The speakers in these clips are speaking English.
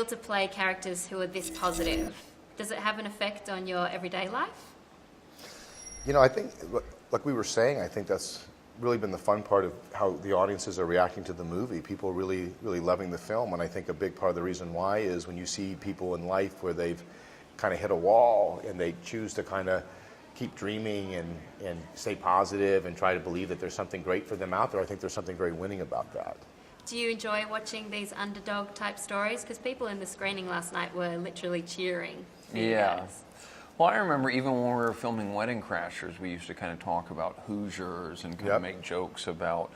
feel to play characters who are this positive? Does it have an effect on your everyday life? You know, I think, like we were saying, I think that's really been the fun part of how the audiences are reacting to the movie. People really, really loving the film, and I think a big part of the reason why is when you see people in life where they've kind of hit a wall and they choose to kind of keep dreaming and stay positive and try to believe that there's something great for them out there. I think there's something very winning about that. Do you enjoy watching these underdog type stories? Because people in the screening last night were literally cheering for you guys. Well, I remember even when we were filming Wedding Crashers, we used to kind of talk about Hoosiers and kind of make jokes about,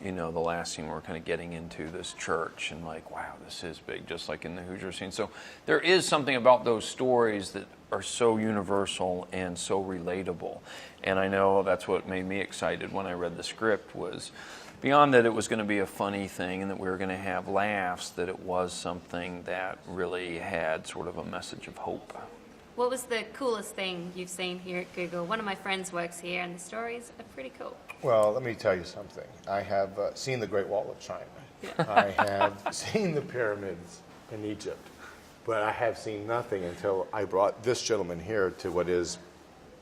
you know, the last scene we're kind of getting into this church and like, wow, this is big, just like in the Hoosier scene. So there is something about those stories that are so universal and so relatable. And I know that's what made me excited when I read the script was beyond that it was going to be a funny thing and that we were going to have laughs, that it was something that really had sort of a message of hope. What was the coolest thing you've seen here at Google? One of my friends works here and the stories are pretty cool. Well, let me tell you something. I have seen the Great Wall of China. I have seen the pyramids in Egypt. But I have seen nothing until I brought this gentleman here to what is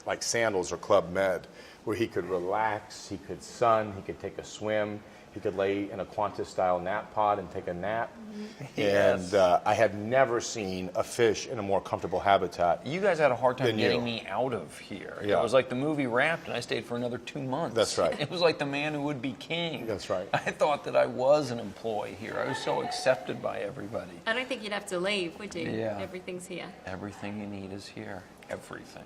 like Sandals or Club Med, where he could relax, he could sun, he could take a swim, he could lay in a Qantas-style nap pod and take a nap. Yes. And I had never seen a fish in a more comfortable habitat. You guys had a hard time getting me out of here. Yeah. It was like the movie wrapped and I stayed for another 2 months. That's right. It was like the man who would be king. That's right. I thought that I was an employee here. I was so accepted by everybody. I don't think you'd have to leave, would you? Yeah. Everything's here. Everything you need is here. Everything.